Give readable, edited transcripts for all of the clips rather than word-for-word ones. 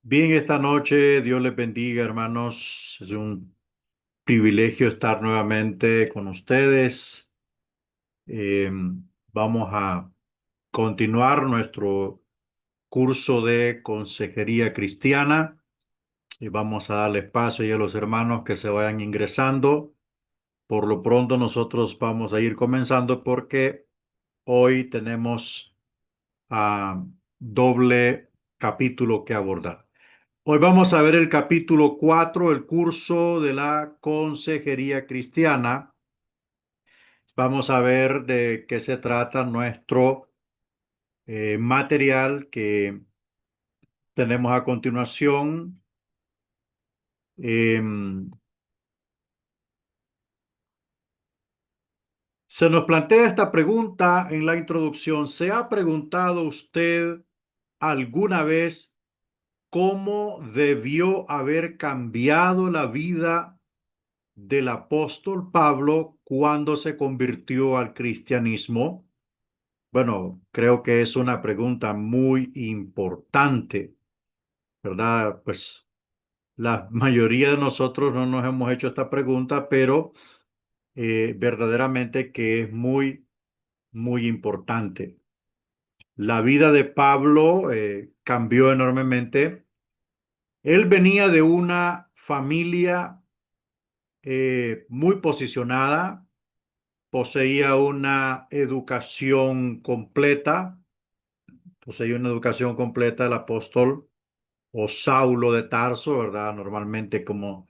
Bien, esta noche, Dios les bendiga, hermanos. Es un privilegio estar nuevamente con ustedes. Eh, Vamos a continuar nuestro curso de consejería cristiana y vamos a darle espacio ya a los hermanos que se vayan ingresando. Por lo pronto, nosotros vamos a ir comenzando porque hoy tenemos doble capítulo que abordar. Hoy vamos a ver el capítulo 4, el curso de la consejería cristiana. Vamos a ver de qué se trata nuestro material que tenemos a continuación. Em, Se nos plantea esta pregunta en la introducción. ¿Se ha preguntado usted alguna vez cómo debió haber cambiado la vida del apóstol Pablo cuando se convirtió al cristianismo? Bueno, creo que es una pregunta muy importante, ¿verdad? Pues la mayoría de nosotros no nos hemos hecho esta pregunta, pero verdaderamente que es muy, muy importante. La vida de Pablo cambió enormemente. Él venía de una familia muy posicionada, poseía una educación completa, el apóstol o Saulo de Tarso, ¿verdad? Normalmente como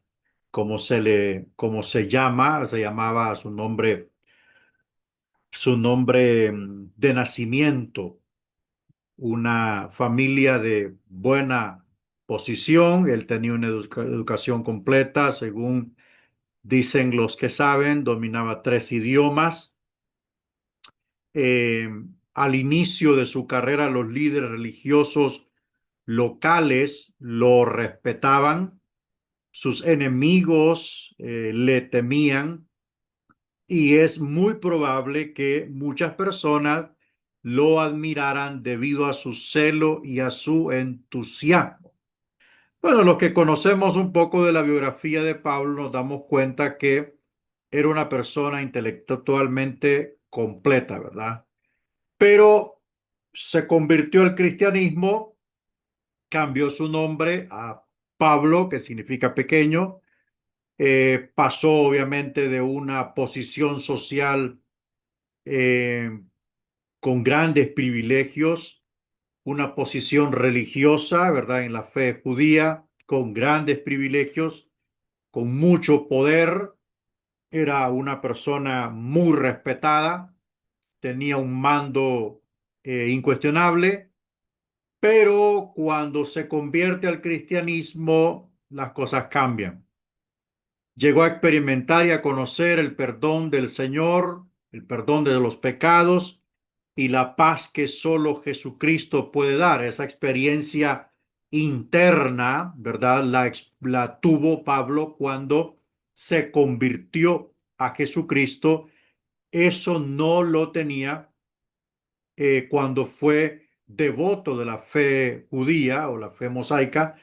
se llama, se llamaba su nombre de nacimiento, una familia de buena posición. Él tenía una educación completa, según dicen los que saben, dominaba 3 idiomas. Eh, Al inicio de su carrera, los líderes religiosos locales lo respetaban, sus enemigos le temían y es muy probable que muchas personas lo admiraran debido a su celo y a su entusiasmo. Bueno, los que conocemos un poco de la biografía de Pablo nos damos cuenta que era una persona intelectualmente completa, ¿verdad? Pero se convirtió al cristianismo, cambió su nombre a Pablo, que significa pequeño. Pasó obviamente de una posición social eh, con grandes privilegios, una posición religiosa, ¿verdad? En la fe judía, con grandes privilegios, con mucho poder. Era una persona muy respetada, tenía un mando incuestionable. Pero cuando se convierte al cristianismo, las cosas cambian. Llegó a experimentar y a conocer el perdón del Señor, el perdón de los pecados y la paz que solo Jesucristo puede dar. Esa experiencia interna, ¿verdad? La tuvo Pablo cuando se convirtió a Jesucristo. Eso no lo tenía cuando fue devoto de la fe judía o la fe mosaica.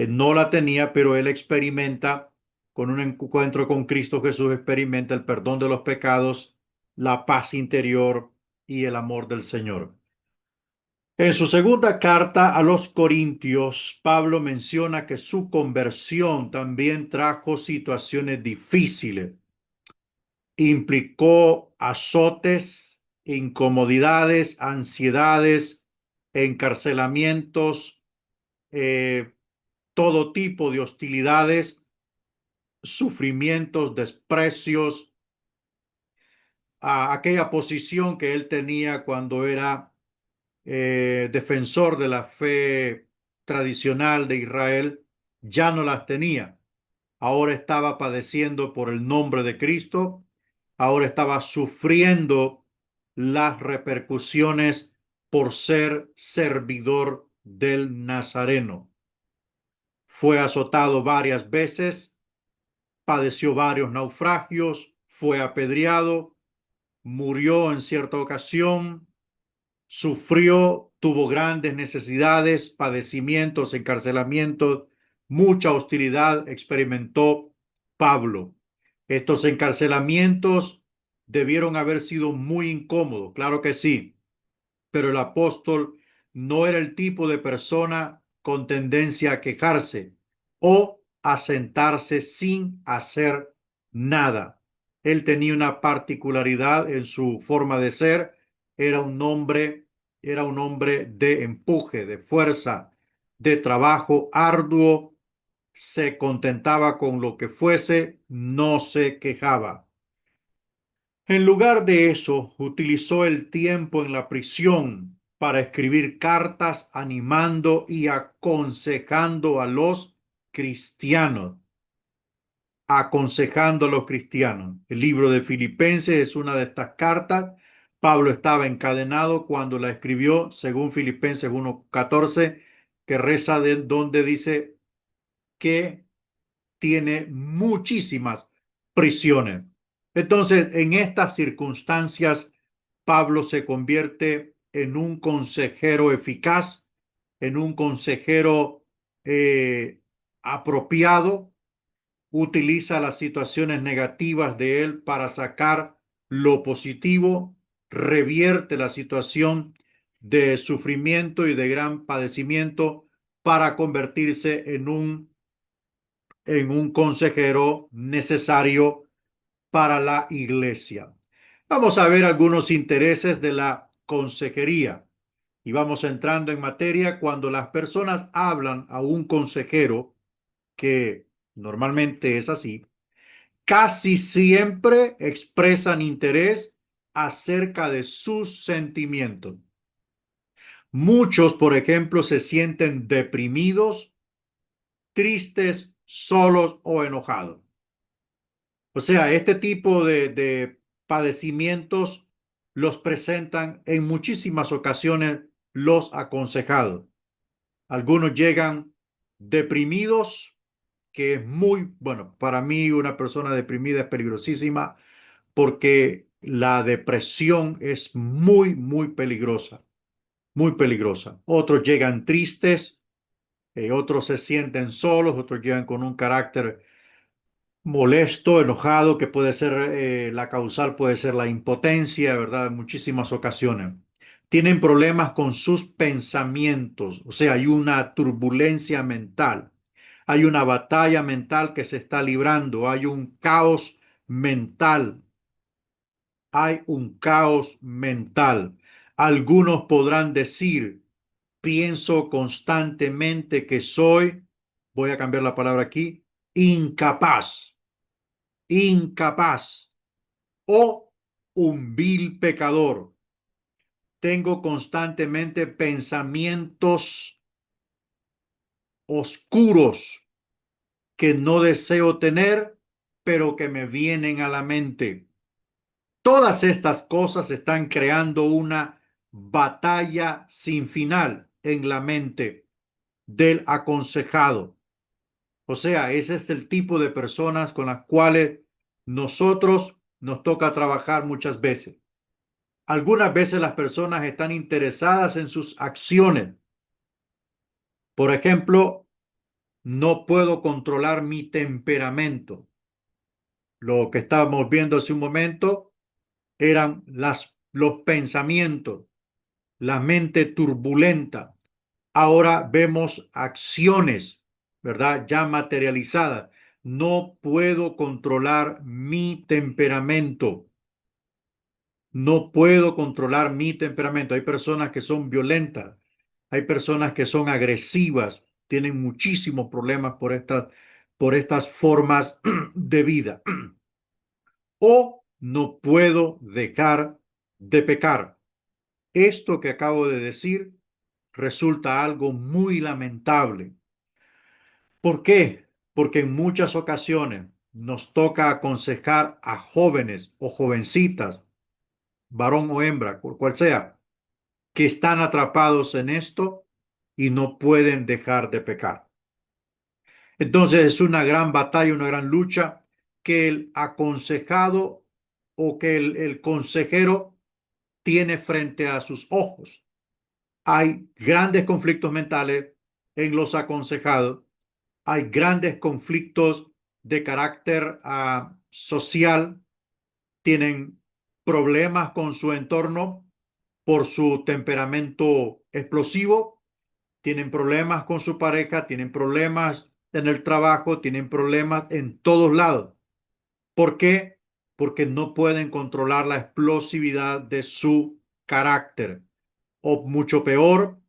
No la tenía, pero él experimenta con un encuentro con Cristo Jesús, experimenta el perdón de los pecados, la paz interior y el amor del Señor. En su segunda carta a los Corintios, Pablo menciona que su conversión también trajo situaciones difíciles, implicó azotes, incomodidades, ansiedades, encarcelamientos, eh, todo tipo de hostilidades, sufrimientos, desprecios, a aquella posición que él tenía cuando era defensor de la fe tradicional de Israel, ya no las tenía. Ahora estaba padeciendo por el nombre de Cristo, ahora estaba sufriendo las repercusiones por ser servidor del Nazareno. Fue azotado varias veces, padeció varios naufragios, fue apedreado, murió en cierta ocasión, sufrió tuvo grandes necesidades, padecimientos, encarcelamientos, mucha hostilidad experimentó Pablo. Estos encarcelamientos debieron haber sido muy incómodos, claro que sí, pero el apóstol no era el tipo de persona con tendencia a quejarse o a sentarse sin hacer nada. Él tenía una particularidad en su forma de ser. Era un hombre, era un hombre de empuje, de fuerza, de trabajo arduo. Se contentaba con lo que fuese, no se quejaba. En lugar de eso, utilizó el tiempo en la prisión para escribir cartas animando y aconsejando a los cristianos. Aconsejando a los cristianos. El libro de Filipenses es una de estas cartas. Pablo estaba encadenado cuando la escribió, según Filipenses 1:14, que reza de donde dice que tiene muchísimas prisiones. Entonces, en estas circunstancias, Pablo se convierte en un consejero eficaz, en un consejero apropiado, utiliza las situaciones negativas de él para sacar lo positivo, revierte la situación de sufrimiento y de gran padecimiento para convertirse en un consejero necesario para la iglesia. Vamos a ver algunos intereses de la consejería y vamos entrando en materia cuando las personas hablan a un consejero, que normalmente es así, casi siempre expresan interés acerca de sus sentimientos. Muchos, por ejemplo, se sienten deprimidos, tristes, solos o enojados. O sea, este tipo de padecimientos los presentan en muchísimas ocasiones los aconsejados. Algunos llegan deprimidos, que es muy, bueno, para mí una persona deprimida es peligrosísima porque la depresión es muy, muy peligrosa, muy peligrosa. Otros llegan tristes, otros se sienten solos, otros llegan con un carácter molesto, enojado, que puede ser la causal, puede ser la impotencia, ¿verdad? En muchísimas ocasiones. Tienen problemas con sus pensamientos, o sea, hay una turbulencia mental, hay una batalla mental que se está librando, hay un caos mental, hay un caos mental. Algunos podrán decir, pienso constantemente que soy, voy a cambiar la palabra aquí, incapaz o un vil pecador. Tengo constantemente pensamientos oscuros que no deseo tener, pero que me vienen a la mente. Todas estas cosas están creando una batalla sin final en la mente del aconsejado. O sea, ese es el tipo de personas con las cuales nosotros nos toca trabajar muchas veces. Algunas veces las personas están interesadas en sus acciones. Por ejemplo, no puedo controlar mi temperamento. Lo que estábamos viendo hace un momento eran los pensamientos, la mente turbulenta. Ahora vemos acciones, ¿verdad? Ya materializadas. No puedo controlar mi temperamento. No puedo controlar mi temperamento. Hay personas que son violentas, hay personas que son agresivas, tienen muchísimos problemas por estas formas de vida. O no puedo dejar de pecar. Esto que acabo de decir resulta algo muy lamentable. ¿Por qué? Porque en muchas ocasiones nos toca aconsejar a jóvenes o jovencitas, varón o hembra, por cual sea, que están atrapados en esto y no pueden dejar de pecar. Entonces es una gran batalla, una gran lucha que el aconsejado o que el consejero tiene frente a sus ojos. Hay grandes conflictos mentales en los aconsejados. Hay grandes conflictos de carácter social. Tienen problemas con su entorno por su temperamento explosivo. Tienen problemas con su pareja. Tienen problemas en el trabajo. Tienen problemas en todos lados. ¿Por qué? Porque no pueden controlar la explosividad de su carácter. O mucho peor,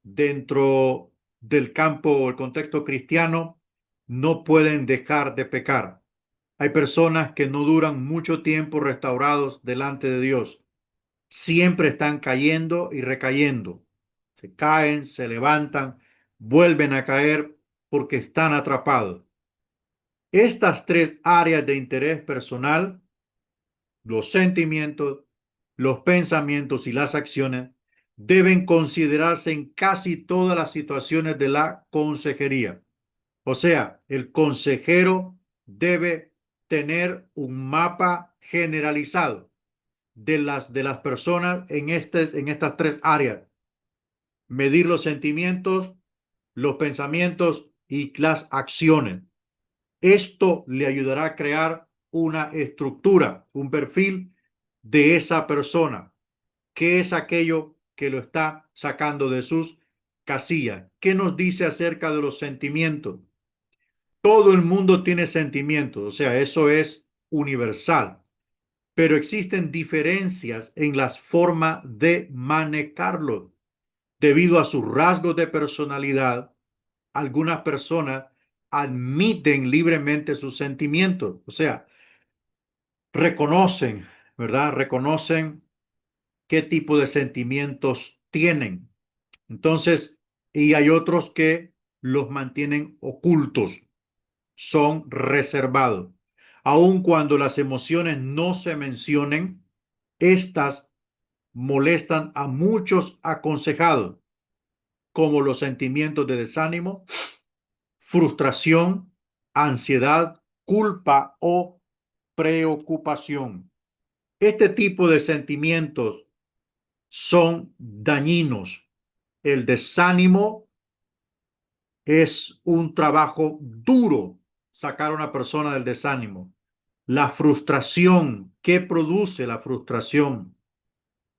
dentro del campo o el contexto cristiano, no pueden dejar de pecar. Hay personas que no duran mucho tiempo restaurados delante de Dios. Siempre están cayendo y recayendo. Se caen, se levantan, vuelven a caer porque están atrapados. Estas tres áreas de interés personal, los sentimientos, los pensamientos y las acciones, deben considerarse en casi todas las situaciones de la consejería. O sea, el consejero debe tener un mapa generalizado de las personas en estas tres áreas. Medir los sentimientos, los pensamientos y las acciones. Esto le ayudará a crear una estructura, un perfil de esa persona. ¿Qué es aquello que lo está sacando de sus casillas? ¿Qué nos dice acerca de los sentimientos? Todo el mundo tiene sentimientos, o sea, eso es universal, pero existen diferencias en las formas de manejarlos. Debido a sus rasgos de personalidad, algunas personas admiten libremente sus sentimientos, o sea, reconocen, ¿verdad? Reconocen qué tipo de sentimientos tienen. Entonces, y hay otros que los mantienen ocultos, son reservados. Aun cuando las emociones no se mencionen, estas molestan a muchos aconsejados, como los sentimientos de desánimo, frustración, ansiedad, culpa o preocupación. Este tipo de sentimientos son dañinos. El desánimo es un trabajo duro sacar a una persona del desánimo. La frustración, ¿qué produce la frustración?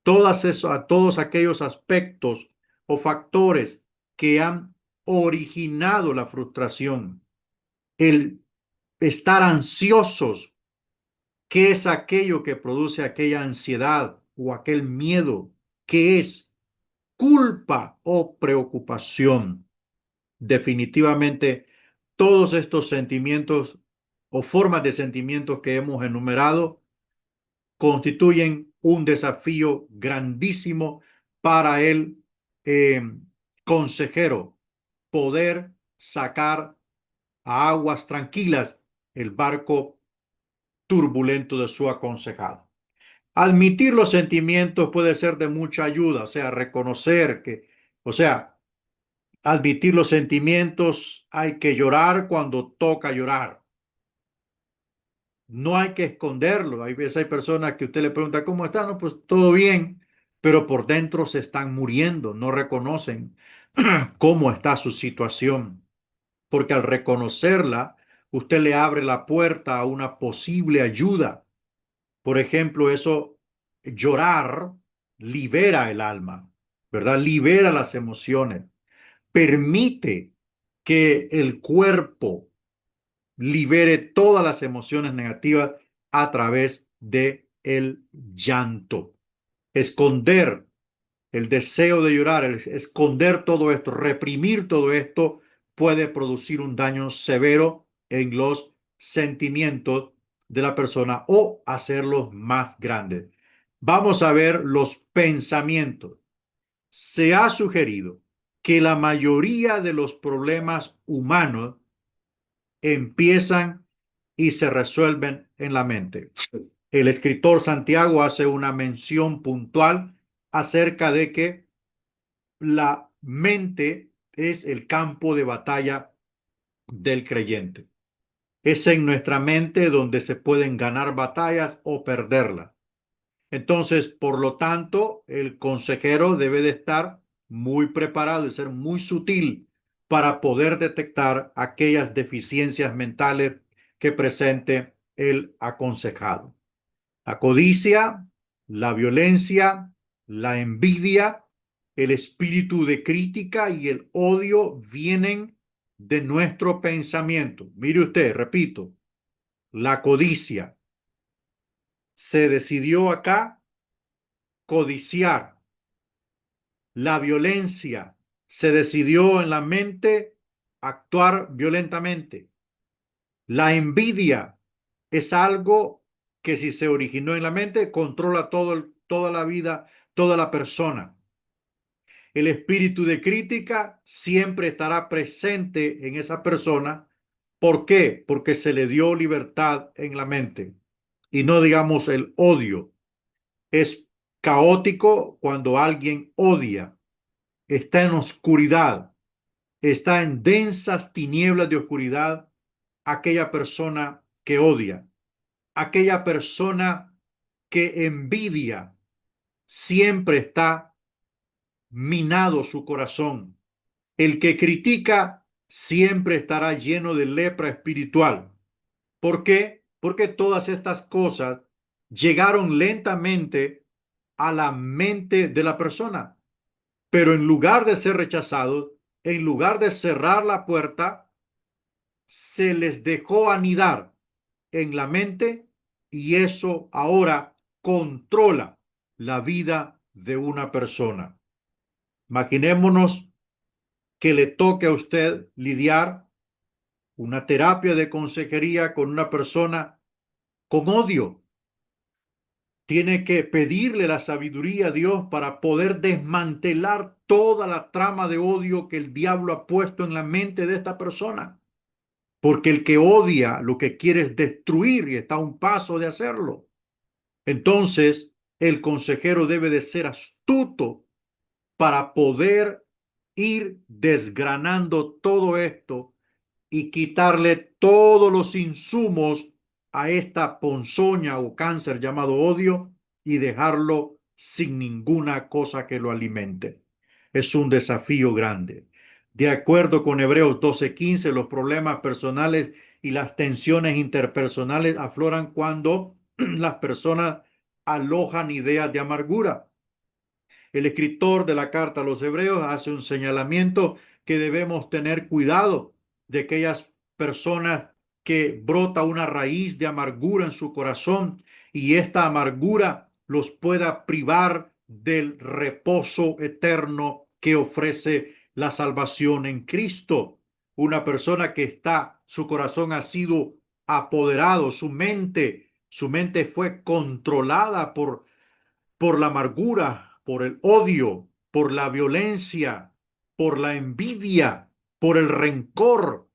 Todos aquellos aspectos o factores que han originado la frustración. El estar ansiosos, ¿qué es aquello que produce aquella ansiedad o aquel miedo? ¿Qué es? Culpa o preocupación. Definitivamente, todos estos sentimientos o formas de sentimientos que hemos enumerado constituyen un desafío grandísimo para el eh, consejero, poder sacar a aguas tranquilas el barco turbulento de su aconsejado. Admitir los sentimientos puede ser de mucha ayuda, o sea, reconocer que, o sea, admitir los sentimientos, hay que llorar cuando toca llorar. No hay que esconderlo. Hay veces hay personas que usted le pregunta, ¿cómo está? No, pues todo bien, pero por dentro se están muriendo, no reconocen cómo está su situación, porque al reconocerla, usted le abre la puerta a una posible ayuda. Por ejemplo, eso, llorar libera el alma, ¿verdad? Libera las emociones, permite que el cuerpo libere todas las emociones negativas a través de el llanto. Esconder el deseo de llorar, esconder todo esto, reprimir todo esto puede producir un daño severo en los sentimientos de la persona o hacerlos más grandes. Vamos a ver los pensamientos. Se ha sugerido que la mayoría de los problemas humanos empiezan y se resuelven en la mente. El escritor Santiago hace una mención puntual acerca de que la mente es el campo de batalla del creyente. Es en nuestra mente donde se pueden ganar batallas o perderlas. Entonces, por lo tanto, el consejero debe de estar muy preparado y ser muy sutil para poder detectar aquellas deficiencias mentales que presente el aconsejado. La codicia, la violencia, la envidia, el espíritu de crítica y el odio vienen de nuestro pensamiento. Mire usted, repito, la codicia. Se decidió acá codiciar. La violencia. Se decidió en la mente actuar violentamente. La envidia es algo que si se originó en la mente, controla toda la vida, toda la persona. El espíritu de crítica siempre estará presente en esa persona. ¿Por qué? Porque se le dio libertad en la mente. Y no digamos el odio. Es caótico cuando alguien odia, está en oscuridad, está en densas tinieblas de oscuridad aquella persona que odia, aquella persona que envidia, siempre está minado su corazón. El que critica siempre estará lleno de lepra espiritual. ¿Por qué? Porque todas estas cosas llegaron lentamente a la mente de la persona, pero en lugar de ser rechazados, en lugar de cerrar la puerta, se les dejó anidar en la mente y eso ahora controla la vida de una persona. Imaginémonos que le toque a usted lidiar una terapia de consejería con una persona con odio. Tiene que pedirle la sabiduría a Dios para poder desmantelar toda la trama de odio que el diablo ha puesto en la mente de esta persona. Porque el que odia lo que quiere es destruir y está a un paso de hacerlo. Entonces, el consejero debe de ser astuto para poder ir desgranando todo esto y quitarle todos los insumos a esta ponzoña o cáncer llamado odio y dejarlo sin ninguna cosa que lo alimente. Es un desafío grande. De acuerdo con Hebreos 12:15, los problemas personales y las tensiones interpersonales afloran cuando las personas alojan ideas de amargura. El escritor de la carta a los Hebreos hace un señalamiento que debemos tener cuidado de aquellas personas que brota una raíz de amargura en su corazón y esta amargura los pueda privar del reposo eterno que ofrece la salvación en Cristo. Una persona que su corazón ha sido apoderado, su mente fue controlada por la amargura, por el odio, por la violencia, por la envidia, por el rencor.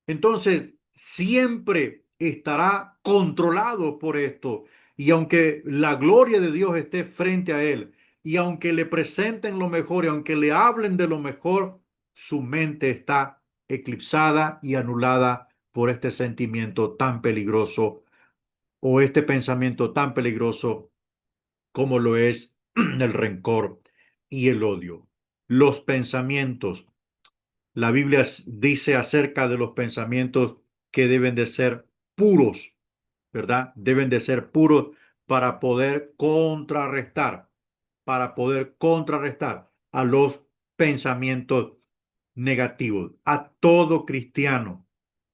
Entonces, siempre estará controlado por esto. Y aunque la gloria de Dios esté frente a él, y aunque le presenten lo mejor, y aunque le hablen de lo mejor, su mente está eclipsada y anulada por este sentimiento tan peligroso o este pensamiento tan peligroso como lo es el rencor y el odio. Los pensamientos. La Biblia dice acerca de los pensamientos que deben de ser puros, ¿verdad? Deben de ser puros para poder contrarrestar a los pensamientos negativos. A todo cristiano,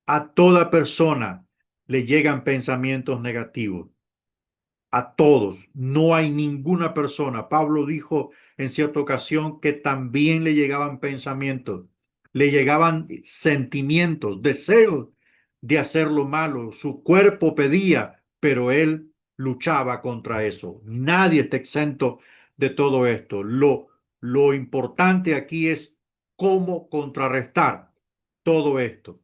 a toda persona le llegan pensamientos negativos, a todos. No hay ninguna persona. Pablo dijo en cierta ocasión que también le llegaban pensamientos, le llegaban sentimientos, deseos de hacer lo malo. Su cuerpo pedía, pero él luchaba contra eso. Nadie está exento de todo esto. Lo importante aquí es cómo contrarrestar todo esto.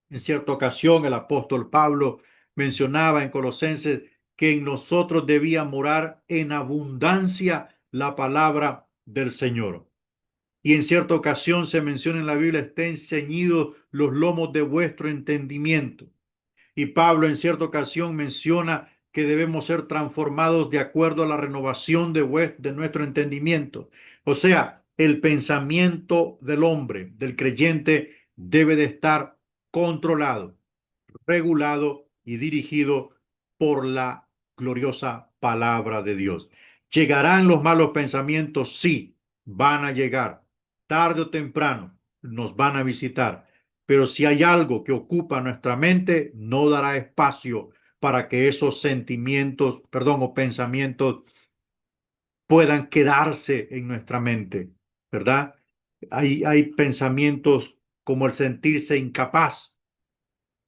En cierta ocasión, el apóstol Pablo mencionaba en Colosenses que en nosotros debía morar en abundancia la palabra del Señor. Y en cierta ocasión se menciona en la Biblia, estén ceñidos los lomos de vuestro entendimiento. Y Pablo en cierta ocasión menciona que debemos ser transformados de acuerdo a la renovación de nuestro entendimiento. O sea, el pensamiento del hombre, del creyente, debe de estar controlado, regulado y dirigido por la gloriosa palabra de Dios. ¿Llegarán los malos pensamientos? Sí, van a llegar. Tarde o temprano nos van a visitar. Pero si hay algo que ocupa nuestra mente, no dará espacio para que esos sentimientos, perdón, o pensamientos puedan quedarse en nuestra mente, ¿verdad? Hay pensamientos como el sentirse incapaz,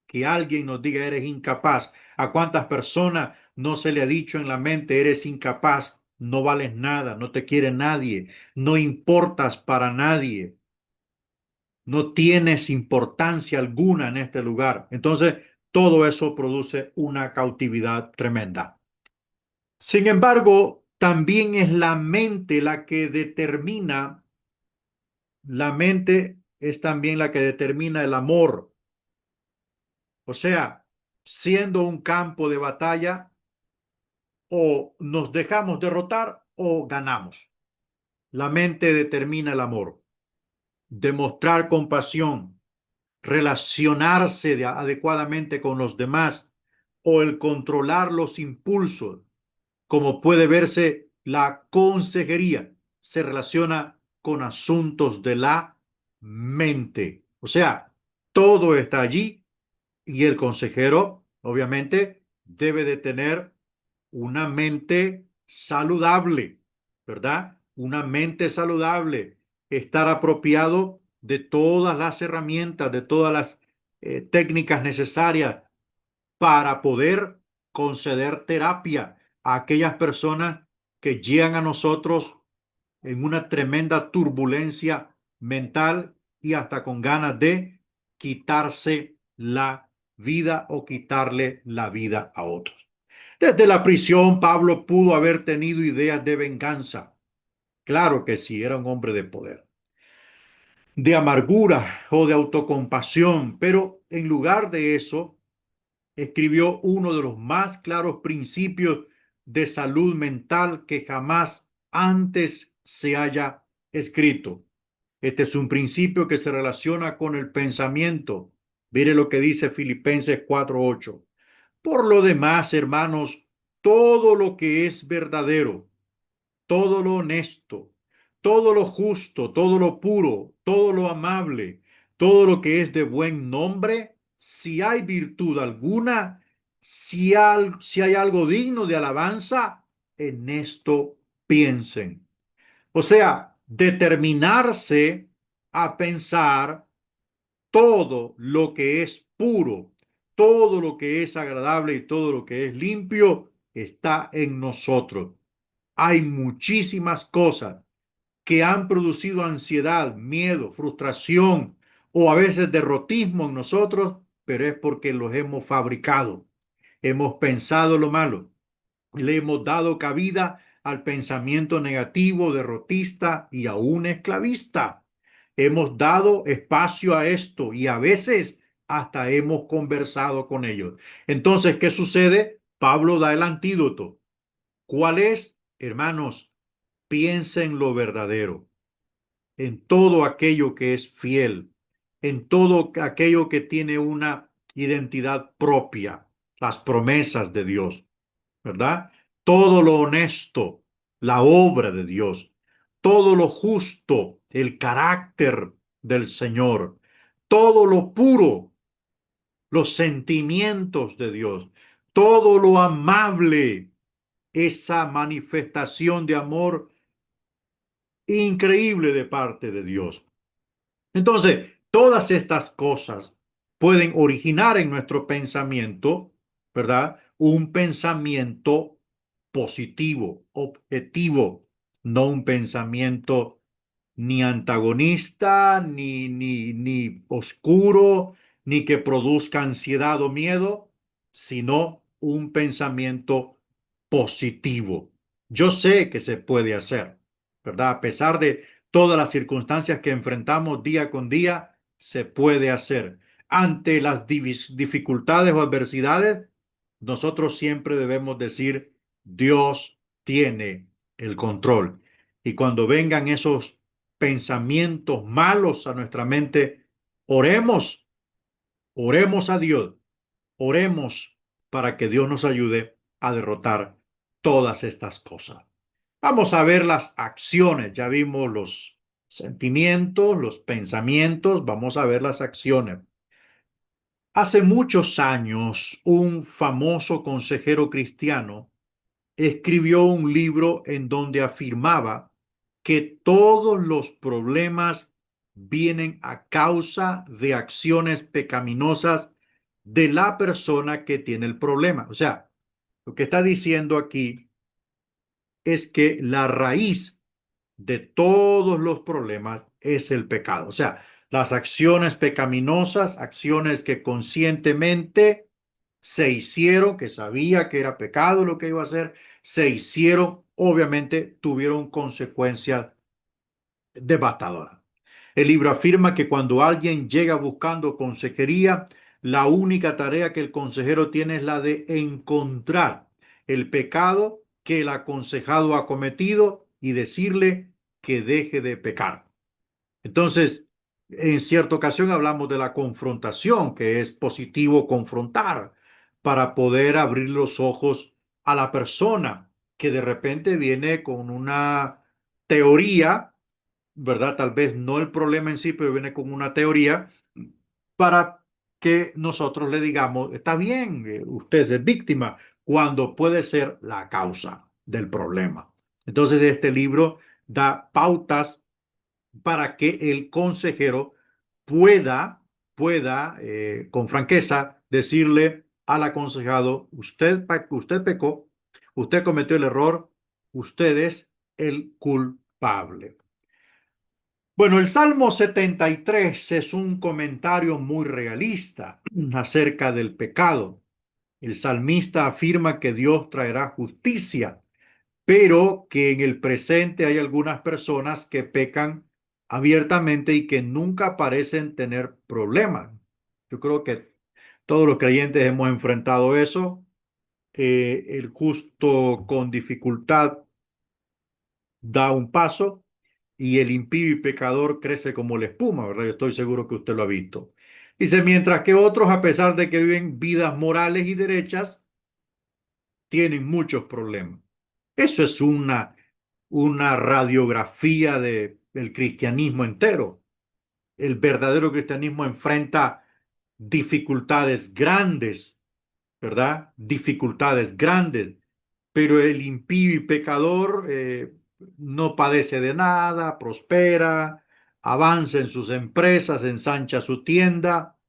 que alguien nos diga eres incapaz. ¿A cuántas personas no se le ha dicho en la mente eres incapaz? No vales nada, no te quiere nadie, no importas para nadie, no tienes importancia alguna en este lugar. Entonces, todo eso produce una cautividad tremenda. Sin embargo, también es la mente la que determina, la mente es también la que determina el amor. O sea, siendo un campo de batalla, o nos dejamos derrotar o ganamos. La mente determina el amor. Demostrar compasión, relacionarse adecuadamente con los demás o el controlar los impulsos. Como puede verse, la consejería se relaciona con asuntos de la mente. O sea, todo está allí y el consejero, obviamente, debe de tener una mente saludable, ¿verdad? Una mente saludable, estar apropiado de todas las herramientas, de todas las técnicas necesarias para poder conceder terapia a aquellas personas que llegan a nosotros en una tremenda turbulencia mental y hasta con ganas de quitarse la vida o quitarle la vida a otros. Desde la prisión, Pablo pudo haber tenido ideas de venganza. Claro que sí, era un hombre de poder, de amargura o de autocompasión, pero en lugar de eso, escribió uno de los más claros principios de salud mental que jamás antes se haya escrito. Este es un principio que se relaciona con el pensamiento. Mire lo que dice Filipenses 4:8. Por lo demás, hermanos, todo lo que es verdadero, todo lo honesto, todo lo justo, todo lo puro, todo lo amable, todo lo que es de buen nombre, si hay virtud alguna, si hay algo digno de alabanza, en esto piensen. O sea, determinarse a pensar todo lo que es puro, todo lo que es agradable y todo lo que es limpio está en nosotros. Hay muchísimas cosas que han producido ansiedad, miedo, frustración o a veces derrotismo en nosotros, pero es porque los hemos fabricado. Hemos pensado lo malo, le hemos dado cabida al pensamiento negativo, derrotista y aún esclavista. Hemos dado espacio a esto y a veces hasta hemos conversado con ellos. Entonces, ¿qué sucede? Pablo da el antídoto. ¿Cuál es? Hermanos, piensa en lo verdadero, en todo aquello que es fiel, en todo aquello que tiene una identidad propia, las promesas de Dios, ¿verdad? Todo lo honesto, la obra de Dios, todo lo justo, el carácter del Señor, todo lo puro, los sentimientos de Dios, todo lo amable, esa manifestación de amor increíble de parte de Dios. Entonces, todas estas cosas pueden originar en nuestro pensamiento, ¿verdad? Un pensamiento positivo, objetivo, no un pensamiento ni antagonista, ni oscuro, ni que produzca ansiedad o miedo, sino un pensamiento positivo. Yo sé que se puede hacer, ¿verdad? A pesar de todas las circunstancias que enfrentamos día con día, se puede hacer. Ante las dificultades o adversidades, nosotros siempre debemos decir, Dios tiene el control. Y cuando vengan esos pensamientos malos a nuestra mente, oremos, oremos a Dios, oremos para que Dios nos ayude a derrotar todas estas cosas. Vamos a ver las acciones. Ya vimos los sentimientos, los pensamientos. Vamos a ver las acciones. Hace muchos años, un famoso consejero cristiano escribió un libro en donde afirmaba que todos los problemas vienen a causa de acciones pecaminosas de la persona que tiene el problema. O sea, lo que está diciendo aquí es que la raíz de todos los problemas es el pecado. O sea, las acciones pecaminosas, acciones que conscientemente se hicieron, que sabía que era pecado lo que iba a hacer, se hicieron, obviamente tuvieron consecuencias devastadoras. El libro afirma que cuando alguien llega buscando consejería, la única tarea que el consejero tiene es la de encontrar el pecado que el aconsejado ha cometido y decirle que deje de pecar. Entonces, en cierta ocasión hablamos de la confrontación, que es positivo confrontar para poder abrir los ojos a la persona que de repente viene con una teoría, ¿verdad? Tal vez no el problema en sí, pero viene con una teoría para que nosotros le digamos, está bien, usted es víctima, cuando puede ser la causa del problema. Entonces, este libro da pautas para que el consejero pueda con franqueza decirle al aconsejado, usted pecó, usted cometió el error, usted es el culpable. Bueno, el Salmo 73 es un comentario muy realista acerca del pecado. El salmista afirma que Dios traerá justicia, pero que en el presente hay algunas personas que pecan abiertamente y que nunca parecen tener problemas. Yo creo que todos los creyentes hemos enfrentado eso. El justo con dificultad da un paso y el impío y pecador crece como la espuma, ¿verdad? Yo estoy seguro que usted lo ha visto. Dice, mientras que otros, a pesar de que viven vidas morales y derechas, tienen muchos problemas. Eso es una radiografía del cristianismo entero. El verdadero cristianismo enfrenta dificultades grandes, ¿verdad? Dificultades grandes, pero el impío y pecador no padece de nada, prospera, avanza en sus empresas, ensancha su tienda,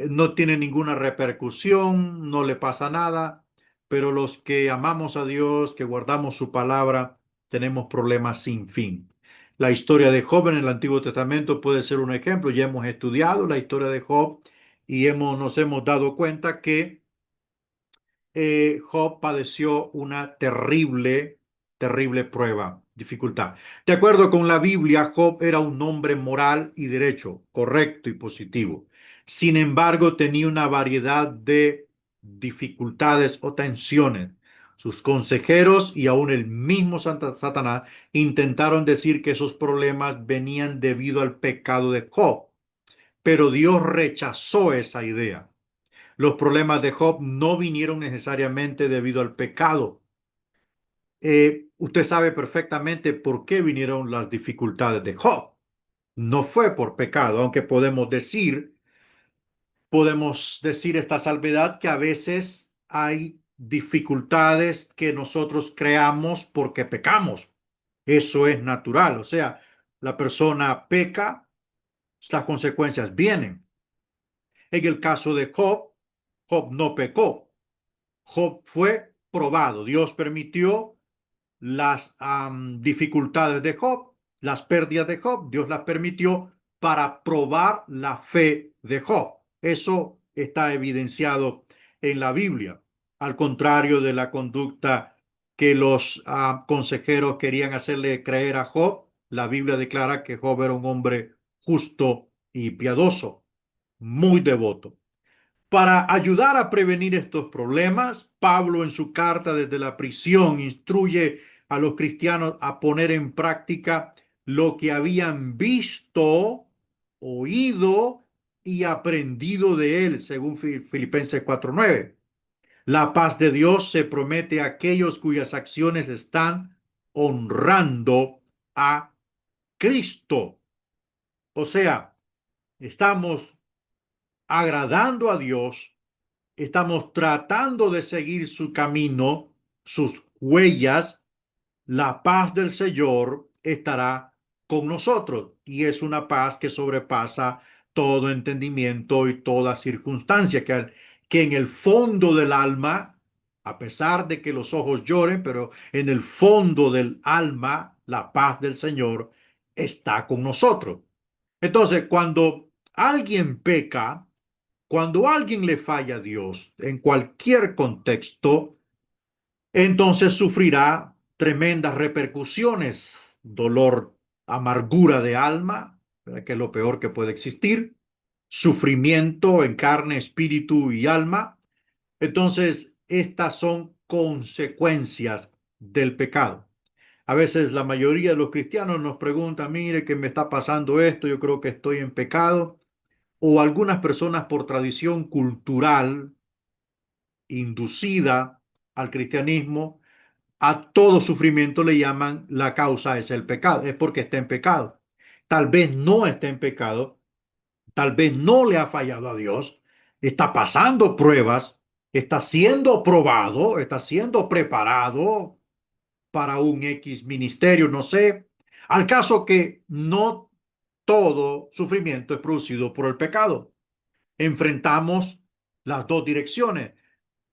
no tiene ninguna repercusión, no le pasa nada, pero los que amamos a Dios, que guardamos su palabra, tenemos problemas sin fin. La historia de Job en el Antiguo Testamento puede ser un ejemplo. Ya hemos estudiado la historia de Job y nos hemos dado cuenta que Job padeció una terrible prueba, dificultad. De acuerdo con la Biblia, Job era un hombre moral y derecho, correcto y positivo. Sin embargo, tenía una variedad de dificultades o tensiones. Sus consejeros y aún el mismo Satanás intentaron decir que esos problemas venían debido al pecado de Job, pero Dios rechazó esa idea. Los problemas de Job no vinieron necesariamente debido al pecado. Usted sabe perfectamente por qué vinieron las dificultades de Job. No fue por pecado, aunque podemos decir esta salvedad que a veces hay dificultades que nosotros creamos porque pecamos. Eso es natural. O sea, la persona peca, las consecuencias vienen. En el caso de Job, Job no pecó. Job fue probado. Dios permitió las dificultades de Job, las pérdidas de Job. Dios las permitió para probar la fe de Job. Eso está evidenciado en la Biblia. Al contrario de la conducta que los consejeros querían hacerle creer a Job, la Biblia declara que Job era un hombre justo y piadoso, muy devoto. Para ayudar a prevenir estos problemas, Pablo en su carta desde la prisión instruye a los cristianos a poner en práctica lo que habían visto, oído y aprendido de él, según Filipenses 4:9. La paz de Dios se promete a aquellos cuyas acciones están honrando a Cristo. O sea, estamos agradando a Dios, estamos tratando de seguir su camino, sus huellas. La paz del Señor estará con nosotros y es una paz que sobrepasa todo entendimiento y toda circunstancia, que en el fondo del alma, a pesar de que los ojos lloren, pero en el fondo del alma, la paz del Señor está con nosotros. Entonces, cuando alguien peca, cuando alguien le falla a Dios en cualquier contexto, entonces sufrirá tremendas repercusiones, dolor, amargura de alma, ¿verdad? Que es lo peor que puede existir, sufrimiento en carne, espíritu y alma. Entonces, estas son consecuencias del pecado. A veces la mayoría de los cristianos nos preguntan, mire, ¿qué me está pasando esto? Yo creo que estoy en pecado. O algunas personas por tradición cultural inducida al cristianismo, a todo sufrimiento le llaman la causa es el pecado, es porque está en pecado. Tal vez no está en pecado, tal vez no le ha fallado a Dios, está pasando pruebas, está siendo probado, está siendo preparado para un X ministerio, no sé. Al caso que no todo sufrimiento es producido por el pecado. Enfrentamos las dos direcciones.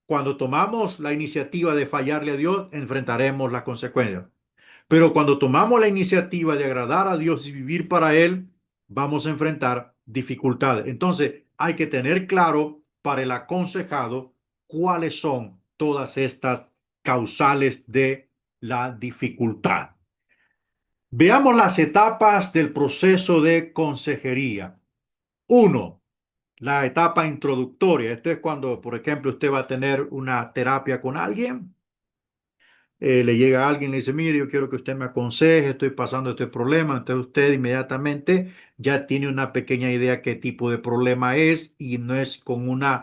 Cuando tomamos la iniciativa de fallarle a Dios, enfrentaremos las consecuencias. Pero cuando tomamos la iniciativa de agradar a Dios y vivir para Él, vamos a enfrentar dificultades. Entonces, hay que tener claro para el aconsejado cuáles son todas estas causales de la dificultad. Veamos las etapas del proceso de consejería. Uno, la etapa introductoria. Esto es cuando, por ejemplo, usted va a tener una terapia con alguien. Le llega alguien y le dice, mire, yo quiero que usted me aconseje, estoy pasando este problema. Entonces usted inmediatamente ya tiene una pequeña idea qué tipo de problema es y no es con una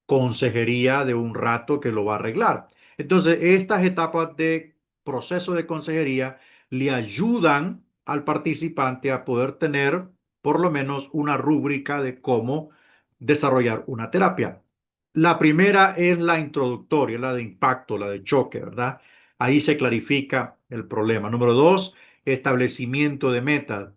consejería de un rato que lo va a arreglar. Entonces, estas etapas de proceso de consejería le ayudan al participante a poder tener por lo menos una rúbrica de cómo desarrollar una terapia. La primera es la introductoria, la de impacto, la de choque, ¿verdad? Ahí se clarifica el problema. Número dos, establecimiento de metas.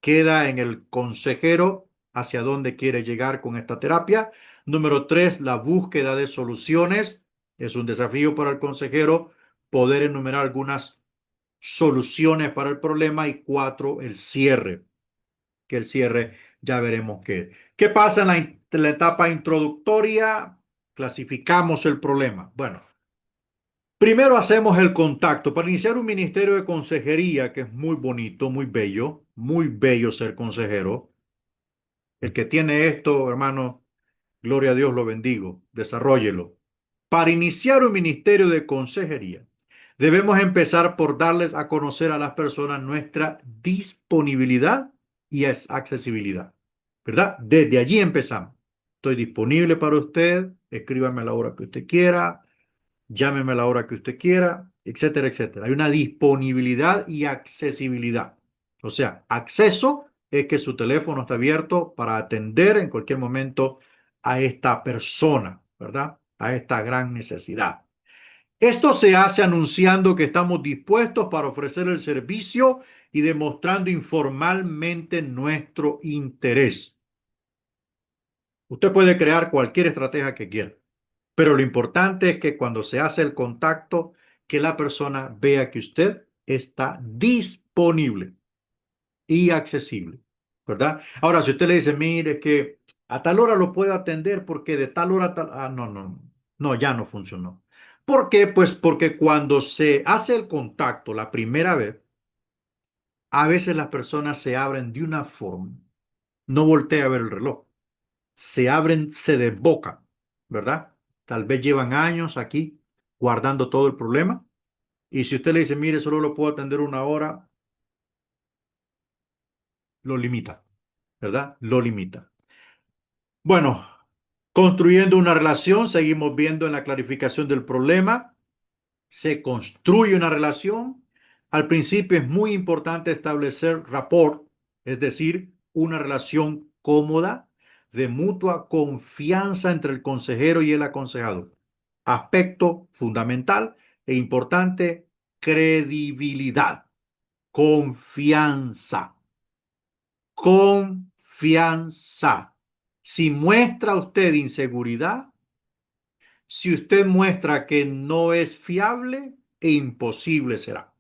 Queda en el consejero hacia dónde quiere llegar con esta terapia. Número tres, la búsqueda de soluciones. Es un desafío para el consejero poder enumerar algunas soluciones para el problema. Y cuatro, el cierre, que el cierre ya veremos qué. ¿Qué pasa en la etapa introductoria? Clasificamos el problema. Bueno, primero hacemos el contacto para iniciar un ministerio de consejería que es muy bonito, muy bello ser consejero. El que tiene esto, hermano, gloria a Dios, lo bendigo, desarróllelo. Para iniciar un ministerio de consejería, debemos empezar por darles a conocer a las personas nuestra disponibilidad y accesibilidad, ¿verdad? Desde allí empezamos. Estoy disponible para usted, escríbame a la hora que usted quiera, llámeme a la hora que usted quiera, etcétera, etcétera. Hay una disponibilidad y accesibilidad. O sea, acceso es que su teléfono está abierto para atender en cualquier momento a esta persona, ¿verdad? A esta gran necesidad. Esto se hace anunciando que estamos dispuestos para ofrecer el servicio y demostrando informalmente nuestro interés. Usted puede crear cualquier estrategia que quiera. Pero lo importante es que cuando se hace el contacto, que la persona vea que usted está disponible y accesible, ¿verdad? Ahora, si usted le dice, mire, que a tal hora lo puedo atender porque de tal hora a tal... Ah, no, no, no, ya no funcionó. ¿Por qué? Pues porque cuando se hace el contacto la primera vez, a veces las personas se abren de una forma, no voltea a ver el reloj, se abren, se desbocan, ¿verdad? Tal vez llevan años aquí guardando todo el problema. Y si usted le dice, mire, solo lo puedo atender una hora, lo limita, ¿verdad? Lo limita. Bueno, construyendo una relación, seguimos viendo en la clarificación del problema. Se construye una relación. Al principio es muy importante establecer rapport, es decir, una relación cómoda, de mutua confianza entre el consejero y el aconsejado. Aspecto fundamental e importante, credibilidad, confianza, confianza. Si muestra usted inseguridad, si usted muestra que no es fiable, imposible será.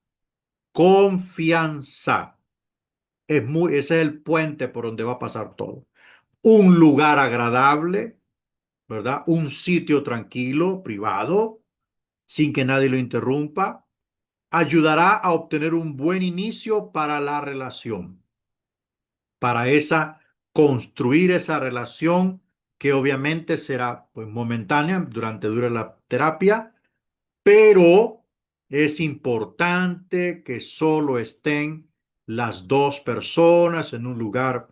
Confianza. Ese es el puente por donde va a pasar todo. Un lugar agradable, ¿verdad? Un sitio tranquilo, privado, sin que nadie lo interrumpa, ayudará a obtener un buen inicio para la relación, para construir esa relación que obviamente será pues momentánea durante dura la terapia, pero es importante que solo estén las dos personas en un lugar,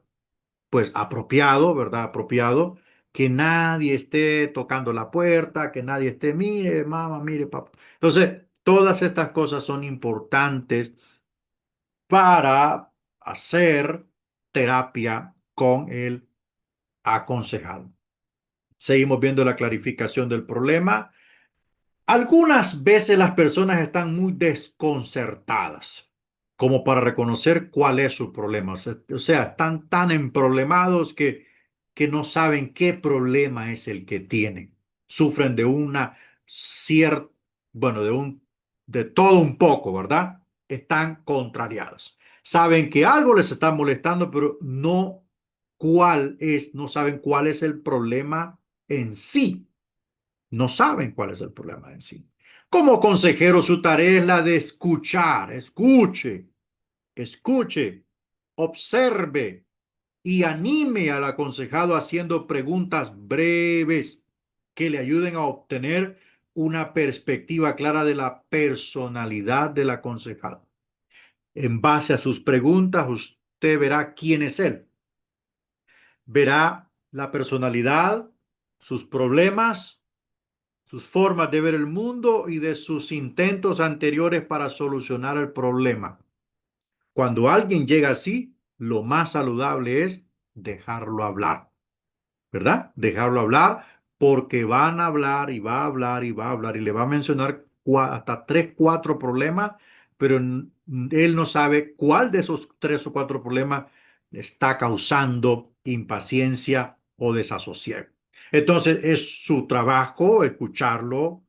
pues apropiado, ¿verdad? Apropiado, que nadie esté tocando la puerta, que nadie esté, mire, mamá, mire, papá. Entonces, todas estas cosas son importantes para hacer terapia con el aconsejado. Seguimos viendo la clarificación del problema. Algunas veces las personas están muy desconcertadas como para reconocer cuál es su problema. O sea, están tan emproblemados que no saben qué problema es el que tienen. Sufren de una cierta, bueno, de todo un poco, ¿verdad? Están contrariados. Saben que algo les está molestando, pero no saben cuál es el problema en sí. No saben cuál es el problema en sí. Como consejero, su tarea es la de escuchar. Escuche, escuche, observe y anime al aconsejado haciendo preguntas breves que le ayuden a obtener una perspectiva clara de la personalidad del aconsejado. En base a sus preguntas, usted verá quién es él. Verá la personalidad, sus problemas, sus formas de ver el mundo y de sus intentos anteriores para solucionar el problema. Cuando alguien llega así, lo más saludable es dejarlo hablar, ¿verdad? Dejarlo hablar porque van a hablar y va a hablar y va a hablar y le va a mencionar hasta tres, cuatro problemas, pero él no sabe cuál de esos tres o cuatro problemas está causando impaciencia o desasosiego. Entonces es su trabajo escucharlo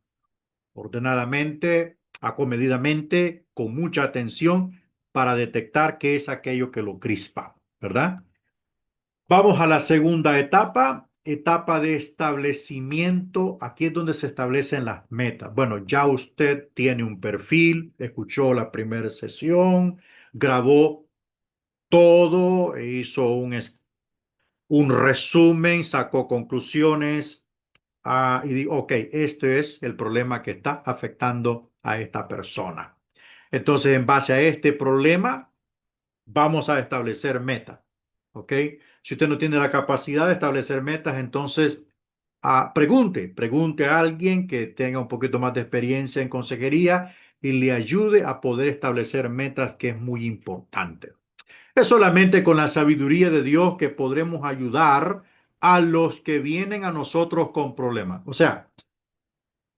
ordenadamente, acomedidamente, con mucha atención para detectar qué es aquello que lo crispa, ¿verdad? Vamos a la segunda etapa, etapa de establecimiento. Aquí es donde se establecen las metas. Bueno, ya usted tiene un perfil, escuchó la primera sesión, grabó todo, hizo un resumen, sacó conclusiones. Y digo, ok, este es el problema que está afectando a esta persona. Entonces, en base a este problema, vamos a establecer metas. ¿Ok? Si usted no tiene la capacidad de establecer metas, entonces pregunte a alguien que tenga un poquito más de experiencia en consejería y le ayude a poder establecer metas, que es muy importante. Es solamente con la sabiduría de Dios que podremos ayudar a los que vienen a nosotros con problemas. O sea,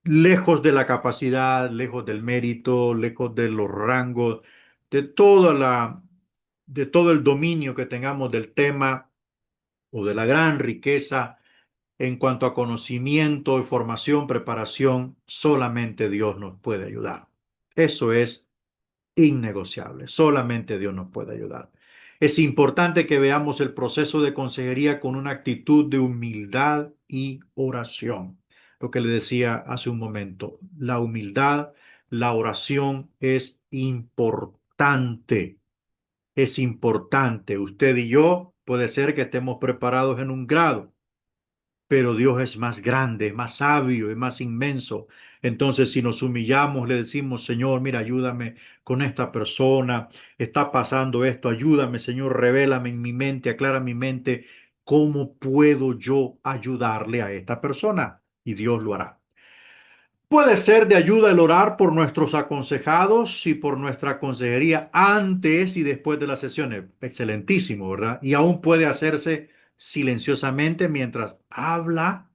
lejos de la capacidad, lejos del mérito, lejos de los rangos, de de todo el dominio que tengamos del tema o de la gran riqueza en cuanto a conocimiento, formación, preparación, solamente Dios nos puede ayudar. Eso es innegociable. Solamente Dios nos puede ayudar. Es importante que veamos el proceso de consejería con una actitud de humildad y oración. Lo que le decía hace un momento, la humildad, la oración es importante. Es importante. Usted y yo puede ser que estemos preparados en un grado, pero Dios es más grande, más sabio y más inmenso. Entonces, si nos humillamos, le decimos, Señor, mira, ayúdame con esta persona, está pasando esto, ayúdame, Señor, revélame en mi mente, aclara mi mente, ¿cómo puedo yo ayudarle a esta persona? Y Dios lo hará. Puede ser de ayuda el orar por nuestros aconsejados y por nuestra consejería antes y después de las sesiones. Excelentísimo, ¿verdad? Y aún puede hacerse silenciosamente mientras habla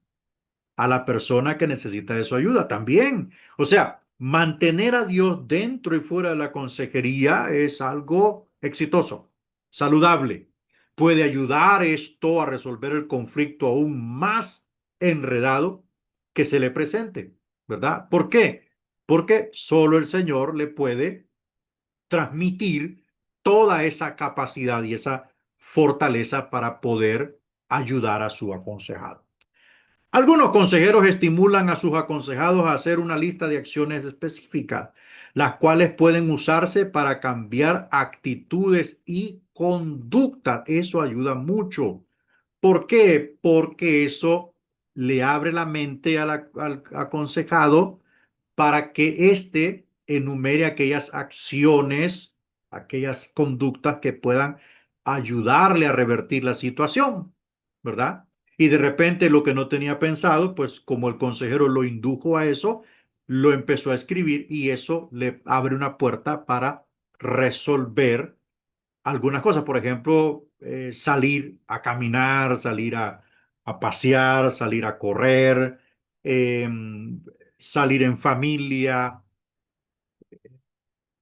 a la persona que necesita de su ayuda también. O sea, mantener a Dios dentro y fuera de la consejería es algo exitoso, saludable. Puede ayudar esto a resolver el conflicto aún más enredado que se le presente, ¿verdad? ¿Por qué? Porque solo el Señor le puede transmitir toda esa capacidad y esa fortaleza para poder ayudar a su aconsejado. Algunos consejeros estimulan a sus aconsejados a hacer una lista de acciones específicas, las cuales pueden usarse para cambiar actitudes y conducta. Eso ayuda mucho. ¿Por qué? Porque eso le abre la mente al aconsejado para que éste enumere aquellas acciones, aquellas conductas que puedan ayudarle a revertir la situación, ¿verdad? Y de repente lo que no tenía pensado, pues como el consejero lo indujo a eso, lo empezó a escribir y eso le abre una puerta para resolver algunas cosas. Por ejemplo, salir a caminar, salir a pasear, salir a correr, salir en familia.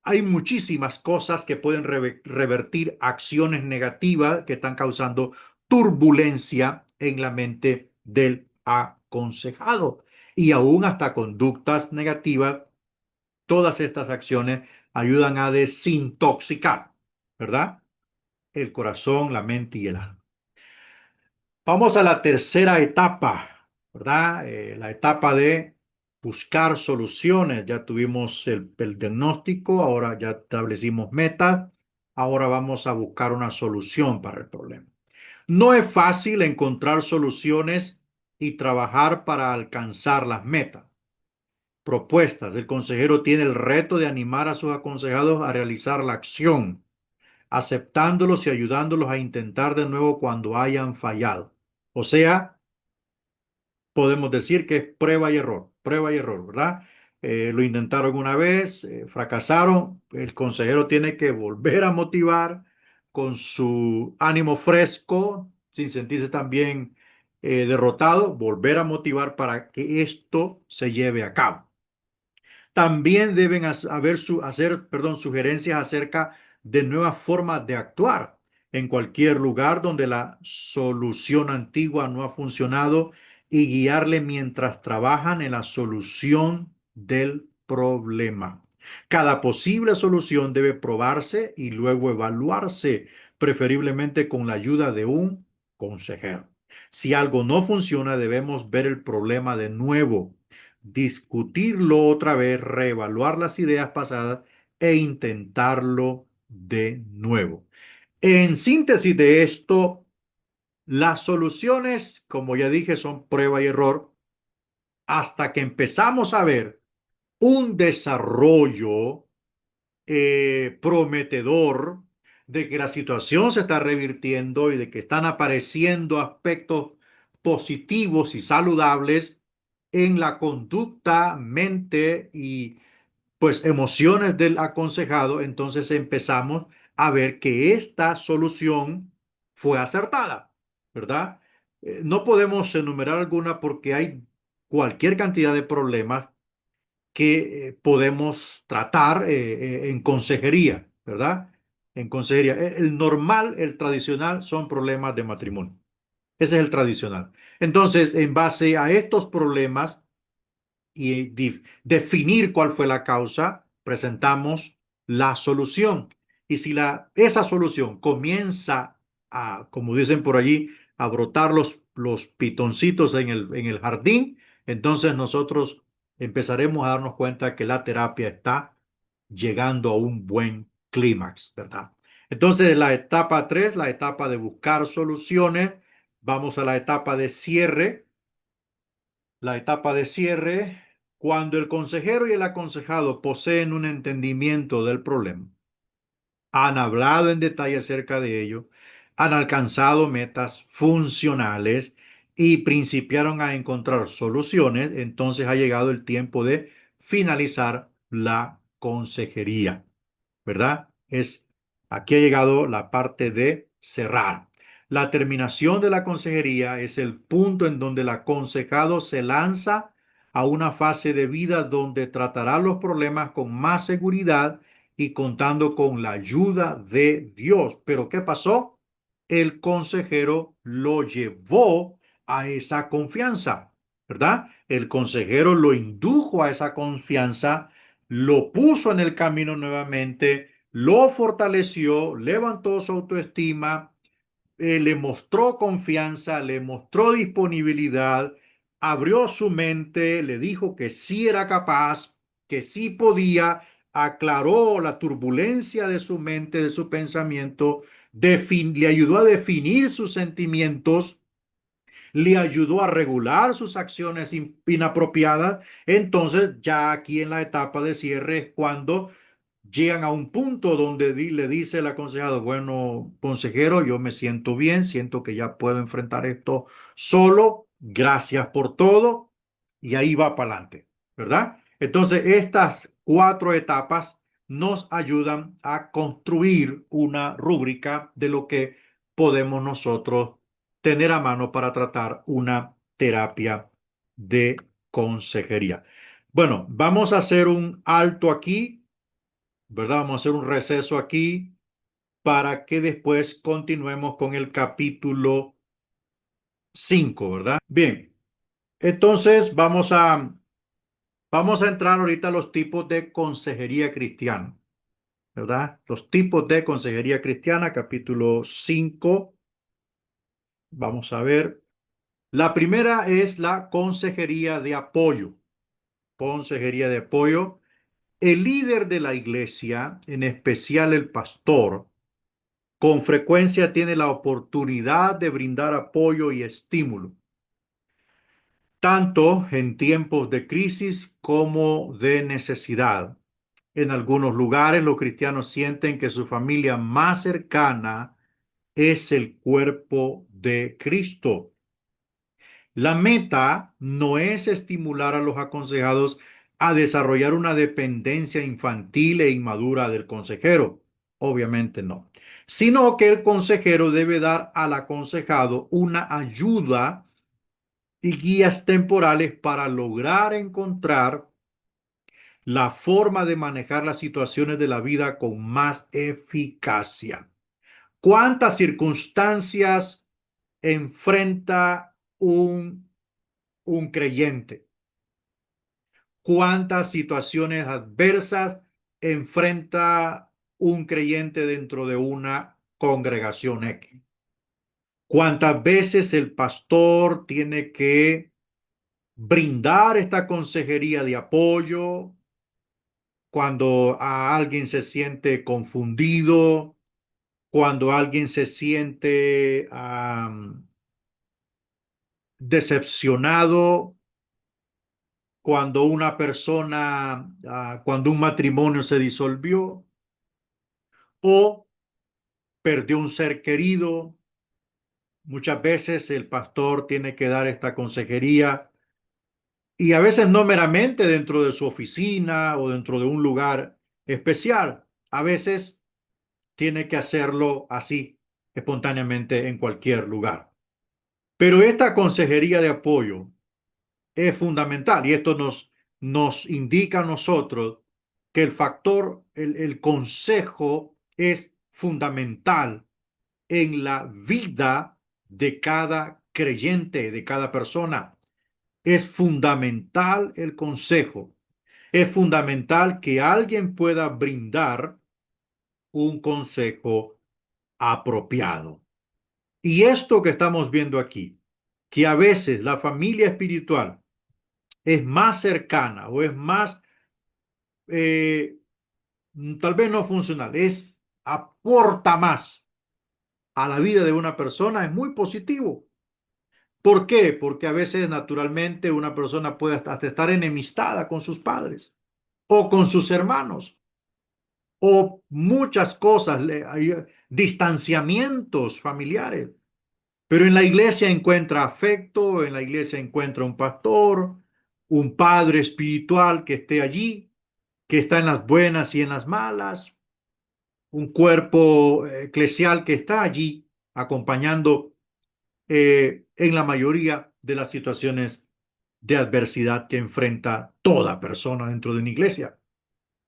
Hay muchísimas cosas que pueden revertir acciones negativas que están causando turbulencia en la mente del aconsejado y aún hasta conductas negativas. Todas estas acciones ayudan a desintoxicar, ¿verdad? El corazón, la mente y el alma. Vamos a la tercera etapa, ¿verdad? La etapa de buscar soluciones. Ya tuvimos el diagnóstico, ahora ya establecimos metas, ahora vamos a buscar una solución para el problema. No es fácil encontrar soluciones y trabajar para alcanzar las metas. Propuestas. El consejero tiene el reto de animar a sus aconsejados a realizar la acción, aceptándolos y ayudándolos a intentar de nuevo cuando hayan fallado. O sea, podemos decir que es prueba y error, ¿verdad? Lo intentaron una vez, fracasaron, el consejero tiene que volver a motivar con su ánimo fresco, sin sentirse también derrotado, volver a motivar para que esto se lleve a cabo. También deben hacer sugerencias acerca de nuevas formas de actuar en cualquier lugar donde la solución antigua no ha funcionado y guiarle mientras trabajan en la solución del problema. Cada posible solución debe probarse y luego evaluarse, preferiblemente con la ayuda de un consejero. Si algo no funciona, debemos ver el problema de nuevo, discutirlo otra vez, reevaluar las ideas pasadas e intentarlo de nuevo. En síntesis de esto, las soluciones, como ya dije, son prueba y error hasta que empezamos a ver un desarrollo prometedor de que la situación se está revirtiendo y de que están apareciendo aspectos positivos y saludables en la conducta, mente y pues emociones del aconsejado. Entonces empezamos a ver que esta solución fue acertada, ¿verdad? No podemos enumerar alguna porque hay cualquier cantidad de problemas que podemos tratar en consejería, ¿verdad? En consejería. El normal, el tradicional, son problemas de matrimonio. Ese es el tradicional. Entonces, en base a estos problemas y definir cuál fue la causa, presentamos la solución. Y si esa solución comienza a, como dicen por allí, a brotar los pitoncitos en el jardín, entonces nosotros empezaremos a darnos cuenta que la terapia está llegando a un buen clímax, ¿verdad? Entonces, la etapa 3, la etapa de buscar soluciones, vamos a la etapa de cierre. La etapa de cierre, cuando el consejero y el aconsejado poseen un entendimiento del problema, han hablado en detalle acerca de ello, han alcanzado metas funcionales y principiaron a encontrar soluciones, entonces ha llegado el tiempo de finalizar la consejería, ¿verdad? Aquí ha llegado la parte de cerrar. La terminación de la consejería es el punto en donde el aconsejado se lanza a una fase de vida donde tratará los problemas con más seguridad y contando con la ayuda de Dios. Pero ¿qué pasó? El consejero lo llevó a esa confianza, ¿verdad? El consejero lo indujo a esa confianza, lo puso en el camino nuevamente, lo fortaleció, levantó su autoestima, le mostró confianza, le mostró disponibilidad, abrió su mente, le dijo que sí era capaz, que sí podía, aclaró la turbulencia de su mente, de su pensamiento, le ayudó a definir sus sentimientos, le ayudó a regular sus acciones inapropiadas. Entonces, ya aquí en la etapa de cierre es cuando llegan a un punto donde le dice el aconsejado, bueno, consejero, yo me siento bien, siento que ya puedo enfrentar esto solo, gracias por todo, y ahí va para adelante, ¿verdad? Entonces, estas cuatro etapas nos ayudan a construir una rúbrica de lo que podemos nosotros tener a mano para tratar una terapia de consejería. Bueno, vamos a hacer un alto aquí, ¿verdad? Vamos a hacer un receso aquí para que después continuemos con el capítulo 5, ¿verdad? Bien, entonces vamos a entrar ahorita a los tipos de consejería cristiana, ¿verdad? Los tipos de consejería cristiana, capítulo 5. Vamos a ver. La primera es la consejería de apoyo. Consejería de apoyo. El líder de la iglesia, en especial el pastor, con frecuencia tiene la oportunidad de brindar apoyo y estímulo, tanto en tiempos de crisis como de necesidad. En algunos lugares los cristianos sienten que su familia más cercana es el cuerpo de Cristo. La meta no es estimular a los aconsejados a desarrollar una dependencia infantil e inmadura del consejero. Obviamente no. Sino que el consejero debe dar al aconsejado una ayuda y guías temporales para lograr encontrar la forma de manejar las situaciones de la vida con más eficacia. ¿Cuántas circunstancias enfrenta un creyente? ¿Cuántas situaciones adversas enfrenta un creyente dentro de una congregación X? ¿Cuántas veces el pastor tiene que brindar esta consejería de apoyo cuando a alguien se siente confundido, cuando alguien se siente decepcionado, cuando una persona, cuando un matrimonio se disolvió o perdió un ser querido? Muchas veces el pastor tiene que dar esta consejería y a veces no meramente dentro de su oficina o dentro de un lugar especial. A veces tiene que hacerlo así, espontáneamente en cualquier lugar. Pero esta consejería de apoyo es fundamental y esto nos indica a nosotros que el factor, el consejo es fundamental en la vida de cada creyente, de cada persona. Es fundamental el consejo. Es fundamental que alguien pueda brindar un consejo apropiado. Y esto que estamos viendo aquí, que a veces la familia espiritual es más cercana o es más, eh, tal vez no funcional, aporta más a la vida de una persona, es muy positivo. ¿Por qué? Porque a veces naturalmente una persona puede hasta estar enemistada con sus padres o con sus hermanos o muchas cosas, hay distanciamientos familiares. Pero en la iglesia encuentra afecto, en la iglesia encuentra un pastor, un padre espiritual que esté allí, que está en las buenas y en las malas, un cuerpo eclesial que está allí acompañando en la mayoría de las situaciones de adversidad que enfrenta toda persona dentro de una iglesia.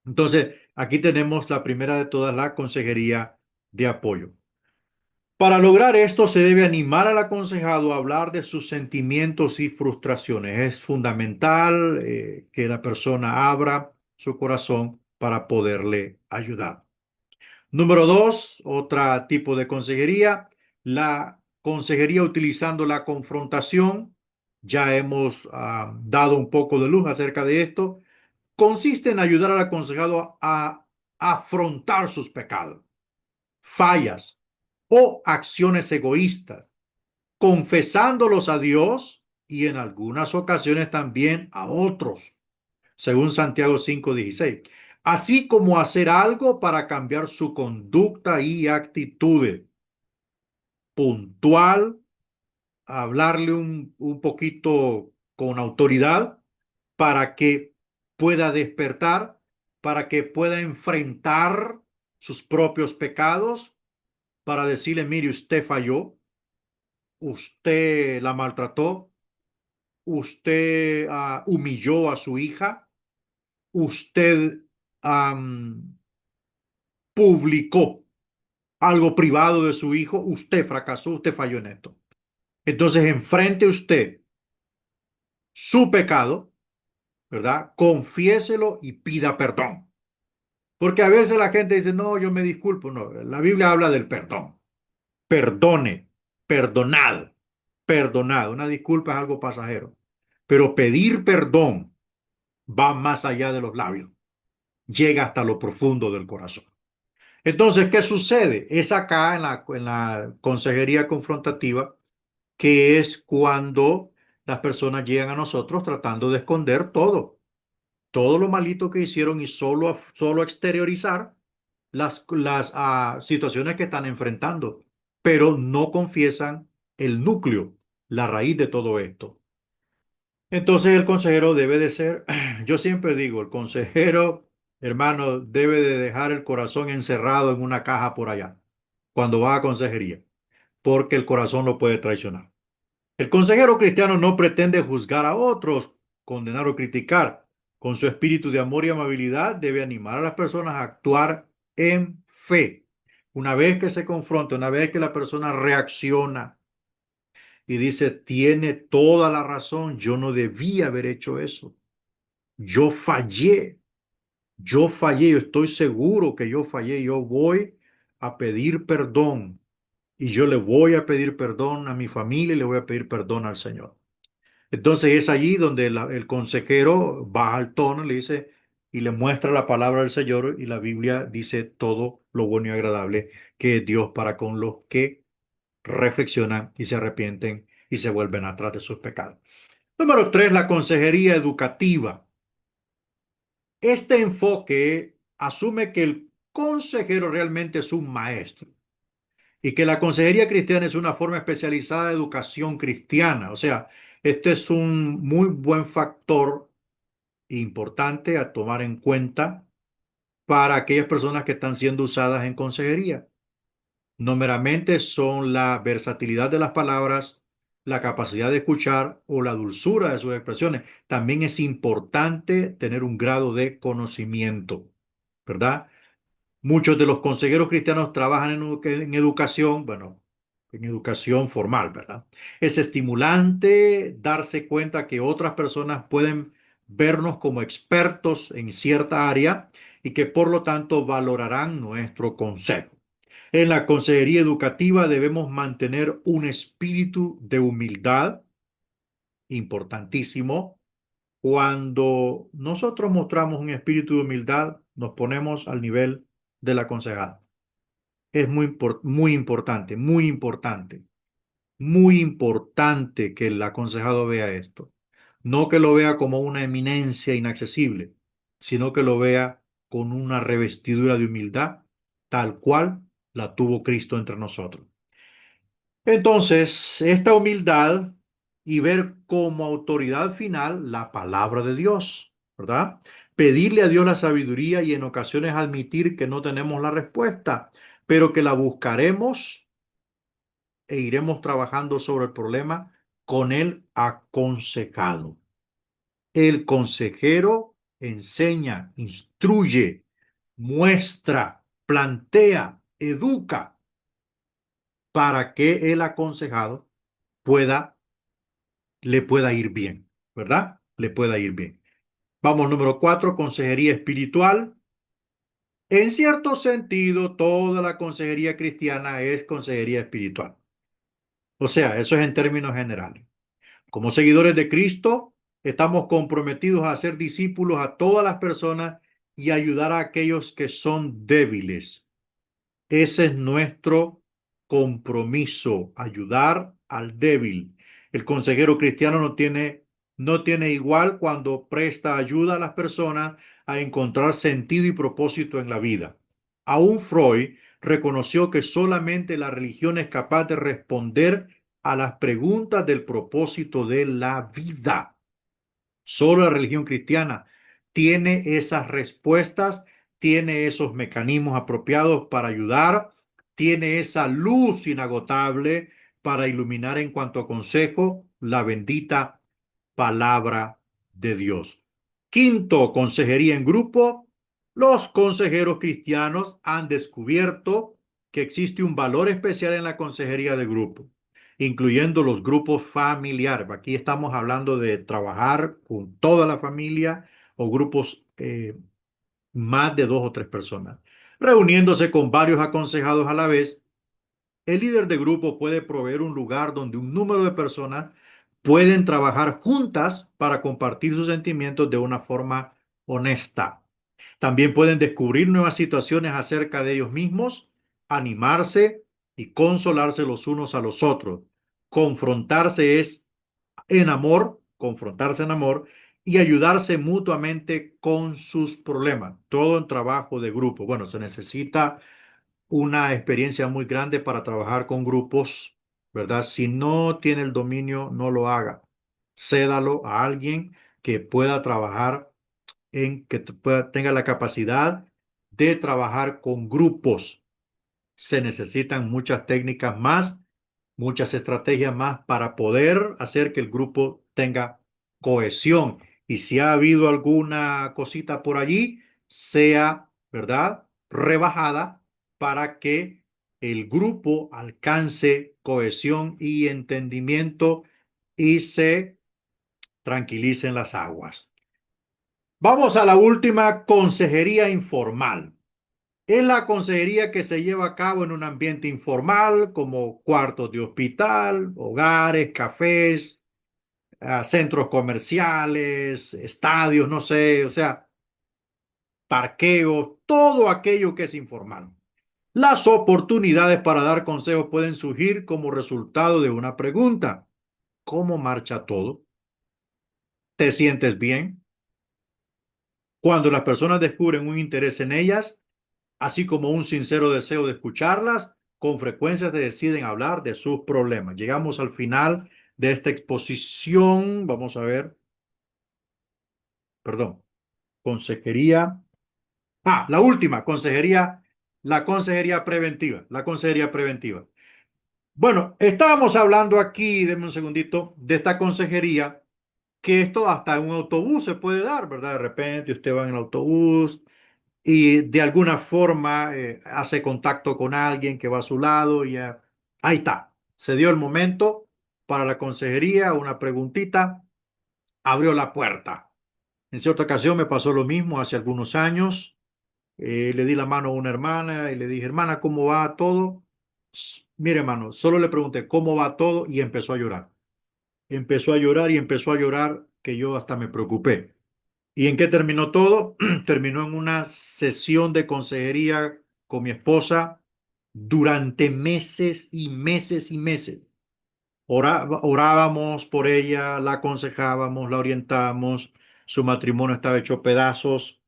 Entonces, aquí tenemos la primera de todas, la consejería de apoyo. Para lograr esto se debe animar al aconsejado a hablar de sus sentimientos y frustraciones. Es fundamental que la persona abra su corazón para poderle ayudar. Número dos, otro tipo de consejería, la consejería utilizando la confrontación. Ya hemos dado un poco de luz acerca de esto. Consiste en ayudar al aconsejado a afrontar sus pecados, fallas o acciones egoístas, confesándolos a Dios y en algunas ocasiones también a otros, según Santiago 5:16, así como hacer algo para cambiar su conducta y actitudes. Puntual, hablarle un poquito con autoridad para que pueda despertar, para que pueda enfrentar sus propios pecados, para decirle, mire, usted falló, usted la maltrató, usted humilló a su hija, usted publicó algo privado de su hijo, usted fracasó, usted falló en esto. Entonces, enfrente usted su pecado, ¿verdad? Confiéselo y pida perdón. Porque a veces la gente dice, no, yo me disculpo. No, la Biblia habla del perdón. Perdone, perdonad, perdonad. Una disculpa es algo pasajero. Pero pedir perdón va más allá de los labios. Llega hasta lo profundo del corazón. Entonces, ¿qué sucede? Es acá en la consejería confrontativa, que es cuando las personas llegan a nosotros tratando de esconder todo lo malito que hicieron y solo exteriorizar las situaciones que están enfrentando, pero no confiesan el núcleo, la raíz de todo esto. Entonces el consejero debe de ser, yo siempre digo, el consejero, hermano, debe de dejar el corazón encerrado en una caja por allá cuando va a consejería, porque el corazón lo puede traicionar. El consejero cristiano no pretende juzgar a otros, condenar o criticar. Con su espíritu de amor y amabilidad debe animar a las personas a actuar en fe. Una vez que se confronta, una vez que la persona reacciona y dice, tiene toda la razón, yo no debía haber hecho eso. Yo fallé, yo estoy seguro que yo fallé, yo voy a pedir perdón y yo le voy a pedir perdón a mi familia y le voy a pedir perdón al Señor. Entonces es allí donde el consejero baja el tono, le dice y le muestra la palabra del Señor y la Biblia dice todo lo bueno y agradable que es Dios para con los que reflexionan y se arrepienten y se vuelven atrás de sus pecados. Número tres, la consejería educativa. Este enfoque asume que el consejero realmente es un maestro y que la consejería cristiana es una forma especializada de educación cristiana. O sea, este es un muy buen factor importante a tomar en cuenta para aquellas personas que están siendo usadas en consejería. No meramente son la versatilidad de las palabras, la capacidad de escuchar o la dulzura de sus expresiones. También es importante tener un grado de conocimiento, ¿verdad? Muchos de los consejeros cristianos trabajan en educación, bueno, en educación formal, ¿verdad? Es estimulante darse cuenta que otras personas pueden vernos como expertos en cierta área y que por lo tanto valorarán nuestro consejo. En la consejería educativa debemos mantener un espíritu de humildad, importantísimo. Cuando nosotros mostramos un espíritu de humildad, nos ponemos al nivel del aconsejado. Es muy importante, muy importante. muy importante que el aconsejado vea esto. No que lo vea como una eminencia inaccesible, sino que lo vea con una revestidura de humildad, tal cual la tuvo Cristo entre nosotros. Entonces, esta humildad y ver como autoridad final la palabra de Dios, ¿verdad? Pedirle a Dios la sabiduría y en ocasiones admitir que no tenemos la respuesta, pero que la buscaremos e iremos trabajando sobre el problema con el aconsejado. El consejero enseña, instruye, muestra, plantea, educa para que el aconsejado pueda, le pueda ir bien, ¿verdad? Le pueda ir bien. Vamos, número 4, consejería espiritual. En cierto sentido, toda la consejería cristiana es consejería espiritual. O sea, eso es en términos generales. Como seguidores de Cristo, estamos comprometidos a ser discípulos a todas las personas y ayudar a aquellos que son débiles. Ese es nuestro compromiso, ayudar al débil. El consejero cristiano no tiene igual cuando presta ayuda a las personas a encontrar sentido y propósito en la vida. Aún Freud reconoció que solamente la religión es capaz de responder a las preguntas del propósito de la vida. Solo la religión cristiana tiene esas respuestas, tiene esos mecanismos apropiados para ayudar, tiene esa luz inagotable para iluminar en cuanto a consejo la bendita palabra de Dios. Quinto, consejería en grupo. Los consejeros cristianos han descubierto que existe un valor especial en la consejería de grupo, incluyendo los grupos familiares. Aquí estamos hablando de trabajar con toda la familia o grupos más de 2 o 3 personas. Reuniéndose con varios aconsejados a la vez, el líder de grupo puede proveer un lugar donde un número de personas pueden trabajar juntas para compartir sus sentimientos de una forma honesta. También pueden descubrir nuevas situaciones acerca de ellos mismos, animarse y consolarse los unos a los otros. Confrontarse es en amor, confrontarse en amor y ayudarse mutuamente con sus problemas. Todo en trabajo de grupo. Bueno, se necesita una experiencia muy grande para trabajar con grupos, ¿verdad? Si no tiene el dominio, no lo haga. Cédalo a alguien que pueda trabajar tenga la capacidad de trabajar con grupos. Se necesitan muchas técnicas más, muchas estrategias más para poder hacer que el grupo tenga cohesión. Y si ha habido alguna cosita por allí, sea, ¿verdad? Rebajada para que el grupo alcance cohesión y entendimiento y se tranquilicen las aguas. Vamos a la última, consejería informal. Es la consejería que se lleva a cabo en un ambiente informal, como cuartos de hospital, hogares, cafés, centros comerciales, estadios, no sé, o sea, parqueos, todo aquello que es informal. Las oportunidades para dar consejos pueden surgir como resultado de una pregunta. ¿Cómo marcha todo? ¿Te sientes bien? Cuando las personas descubren un interés en ellas, así como un sincero deseo de escucharlas, con frecuencia se deciden hablar de sus problemas. Llegamos al final de esta exposición. Vamos a ver, perdón, consejería. La última, consejería, la consejería preventiva, la consejería preventiva. Bueno, estábamos hablando aquí, denme un segundito, de esta consejería, que esto hasta en un autobús se puede dar, ¿verdad? De repente usted va en el autobús y de alguna forma hace contacto con alguien que va a su lado y ahí está. Se dio el momento para la consejería, una preguntita, abrió la puerta. En cierta ocasión me pasó lo mismo hace algunos años. Le di la mano a una hermana y le dije, hermana, ¿cómo va todo? Mire, hermano, solo le pregunté cómo va todo y empezó a llorar. Empezó a llorar y empezó a llorar que yo hasta me preocupé. ¿Y en qué terminó todo? Terminó en una sesión de consejería con mi esposa durante meses y meses y meses. Orábamos por ella, la aconsejábamos, la orientábamos, su matrimonio estaba hecho pedazos.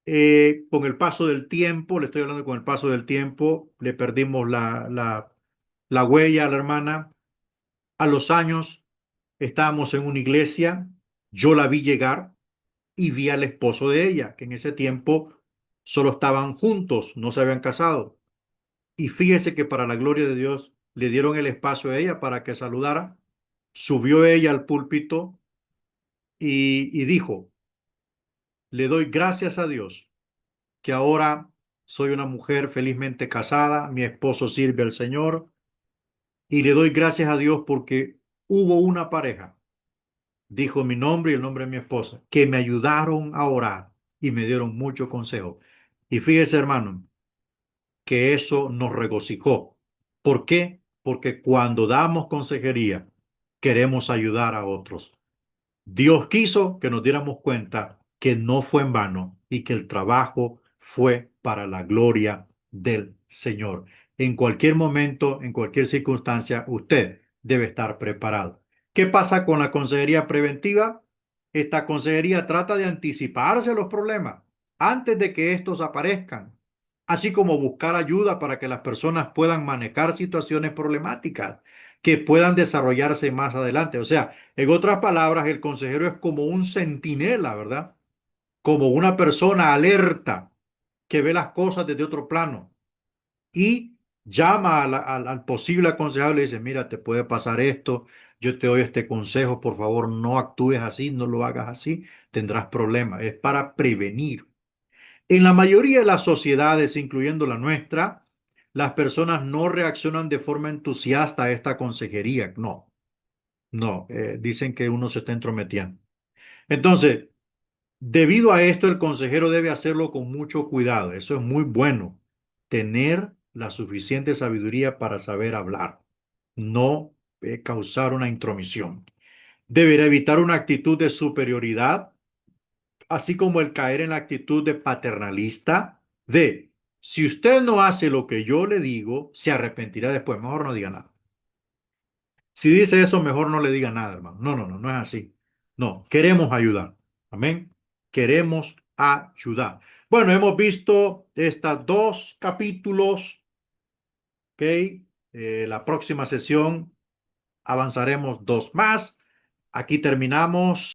Con el paso del tiempo, le estoy hablando con el paso del tiempo, le perdimos la huella a la hermana. A los años estábamos en una iglesia, yo la vi llegar y vi al esposo de ella, que en ese tiempo solo estaban juntos, no se habían casado. Y fíjese que para la gloria de Dios le dieron el espacio a ella para que saludara. Subió ella al púlpito y dijo, le doy gracias a Dios que ahora soy una mujer felizmente casada, mi esposo sirve al Señor y le doy gracias a Dios porque hubo una pareja, dijo mi nombre y el nombre de mi esposa, que me ayudaron a orar y me dieron mucho consejo. Y fíjese, hermano, que eso nos regocijó. ¿Por qué? Porque cuando damos consejería, queremos ayudar a otros. Dios quiso que nos diéramos cuenta que no fue en vano y que el trabajo fue para la gloria del Señor. En cualquier momento, en cualquier circunstancia, usted debe estar preparado. ¿Qué pasa con la consejería preventiva? Esta consejería trata de anticiparse a los problemas antes de que estos aparezcan, así como buscar ayuda para que las personas puedan manejar situaciones problemáticas que puedan desarrollarse más adelante. O sea, en otras palabras, el consejero es como un centinela, ¿verdad? Como una persona alerta que ve las cosas desde otro plano y llama al posible aconsejado y le dice, mira, te puede pasar esto, yo te doy este consejo, por favor, no actúes así, no lo hagas así, tendrás problemas. Es para prevenir. En la mayoría de las sociedades, incluyendo la nuestra, las personas no reaccionan de forma entusiasta a esta consejería. No, no, dicen que uno se está entrometiendo. Entonces, debido a esto, el consejero debe hacerlo con mucho cuidado. Eso es muy bueno. Tener la suficiente sabiduría para saber hablar, no causar una intromisión. Deberá evitar una actitud de superioridad, así como el caer en la actitud de paternalista, de si usted no hace lo que yo le digo, se arrepentirá después. Mejor no diga nada. Si dice eso, mejor no le diga nada, hermano. No, no, no, no es así. No, queremos ayudar. Amén. Queremos ayudar. Bueno, hemos visto estos dos capítulos, ¿ok? La próxima sesión avanzaremos dos más. Aquí terminamos.